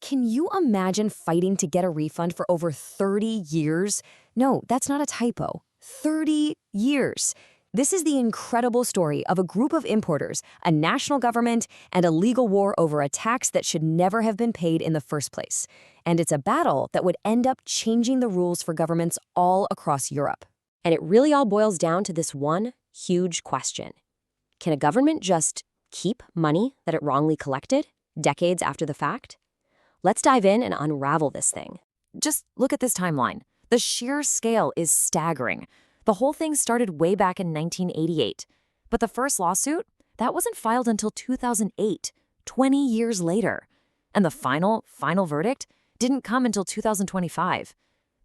Can you imagine fighting to get a refund for over 30 years? No, that's not a typo. 30 years. This is the incredible story of a group of importers, a national government, and a legal war over a tax that should never have been paid in the first place. And it's a battle that would end up changing the rules for governments all across Europe. And it really all boils down to this one huge question. Can a government just keep money that it wrongly collected decades after the fact? Let's dive in and unravel this thing. Just look at this timeline. The sheer scale is staggering. The whole thing started way back in 1988. But the first lawsuit, that wasn't filed until 2008, 20 years later. And the final verdict didn't come until 2025.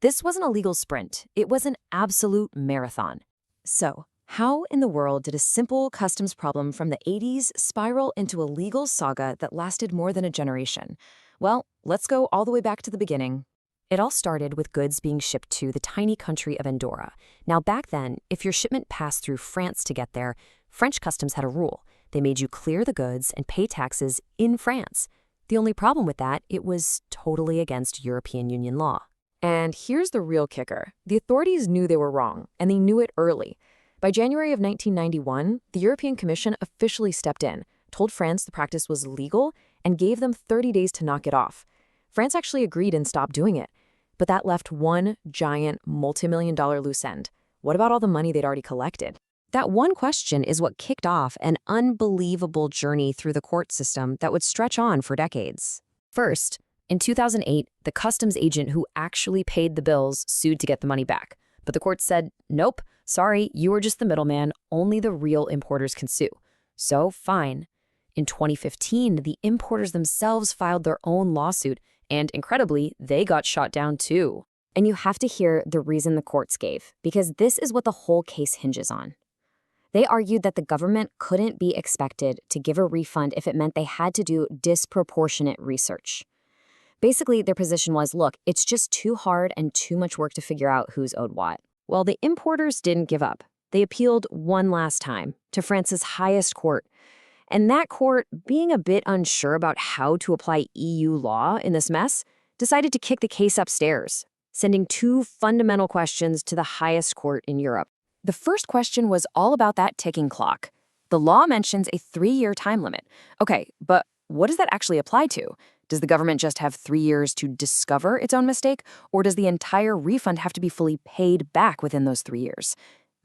This wasn't a legal sprint. It was an absolute marathon. So, how in the world did a simple customs problem from the 80s spiral into a legal saga that lasted more than a generation? Well, let's go all the way back to the beginning. It all started with goods being shipped to the tiny country of Andorra. Now, back then, if your shipment passed through France to get there, French customs had a rule. They made you clear the goods and pay taxes in France. The only problem with that, it was totally against European Union law. And here's the real kicker. The authorities knew they were wrong, and they knew it early. By January of 1991, the European Commission officially stepped in, told France the practice was legal, and gave them 30 days to knock it off. France actually agreed and stopped doing it. But that left one giant multi-million-dollar loose end. What about all the money they'd already collected? That one question is what kicked off an unbelievable journey through the court system that would stretch on for decades. First, in 2008, the customs agent who actually paid the bills sued to get the money back. But the court said, nope, sorry, you were just the middleman, only the real importers can sue. So, fine. In 2015, the importers themselves filed their own lawsuit, and incredibly, they got shot down too. And you have to hear the reason the courts gave, because this is what the whole case hinges on. They argued that the government couldn't be expected to give a refund if it meant they had to do disproportionate research. Basically, their position was, look, it's just too hard and too much work to figure out who's owed what. Well, the importers didn't give up. They appealed one last time to France's highest court. And that court, being a bit unsure about how to apply EU law in this mess, decided to kick the case upstairs, sending two fundamental questions to the highest court in Europe. The first question was all about that ticking clock. The law mentions a 3-year time limit. Okay, but what does that actually apply to? Does the government just have 3 years to discover its own mistake, or does the entire refund have to be fully paid back within those 3 years?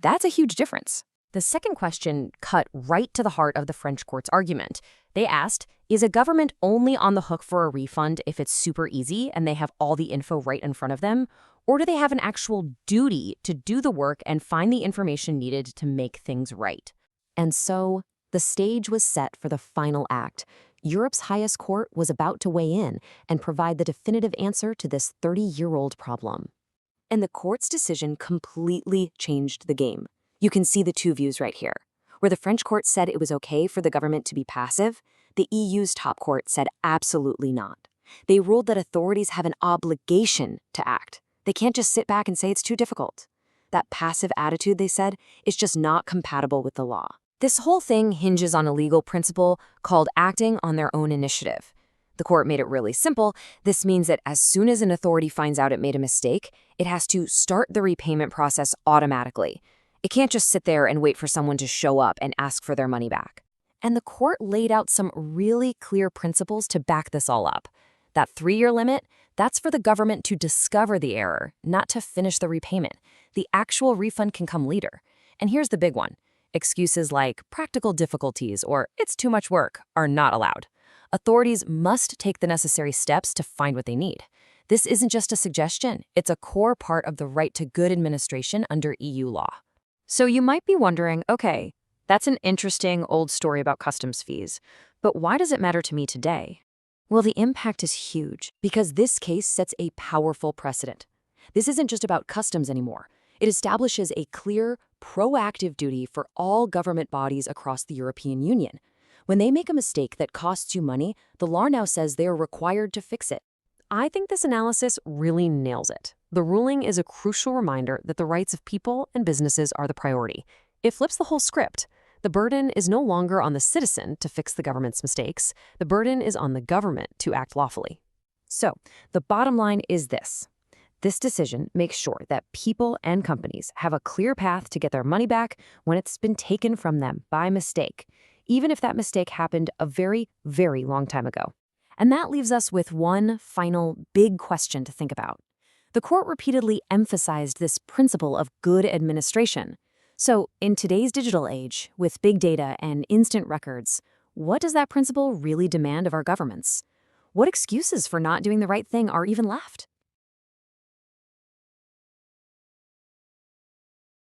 That's a huge difference. The second question cut right to the heart of the French court's argument. They asked, is a government only on the hook for a refund if it's super easy and they have all the info right in front of them? Or do they have an actual duty to do the work and find the information needed to make things right? And so, the stage was set for the final act. Europe's highest court was about to weigh in and provide the definitive answer to this 30-year-old problem. And the court's decision completely changed the game. You can see the two views right here. Where the French court said it was okay for the government to be passive, the EU's top court said absolutely not. They ruled that authorities have an obligation to act. They can't just sit back and say it's too difficult. That passive attitude, they said, is just not compatible with the law. This whole thing hinges on a legal principle called acting on their own initiative. The court made it really simple. This means that as soon as an authority finds out it made a mistake, it has to start the repayment process automatically. It can't just sit there and wait for someone to show up and ask for their money back. And the court laid out some really clear principles to back this all up. That 3-year limit, that's for the government to discover the error, not to finish the repayment. The actual refund can come later. And here's the big one. Excuses like practical difficulties or it's too much work are not allowed. Authorities must take the necessary steps to find what they need. This isn't just a suggestion. It's a core part of the right to good administration under EU law. So you might be wondering, okay, that's an interesting old story about customs fees, but why does it matter to me today? Well, the impact is huge because this case sets a powerful precedent. This isn't just about customs anymore. It establishes a clear, proactive duty for all government bodies across the European Union. When they make a mistake that costs you money, the law now says they are required to fix it. I think this analysis really nails it. The ruling is a crucial reminder that the rights of people and businesses are the priority. It flips the whole script. The burden is no longer on the citizen to fix the government's mistakes. The burden is on the government to act lawfully. So, the bottom line is this. This decision makes sure that people and companies have a clear path to get their money back when it's been taken from them by mistake, even if that mistake happened a very, very long time ago. And that leaves us with one final big question to think about. The court repeatedly emphasized this principle of good administration. So, in today's digital age, with big data and instant records, what does that principle really demand of our governments? What excuses for not doing the right thing are even left?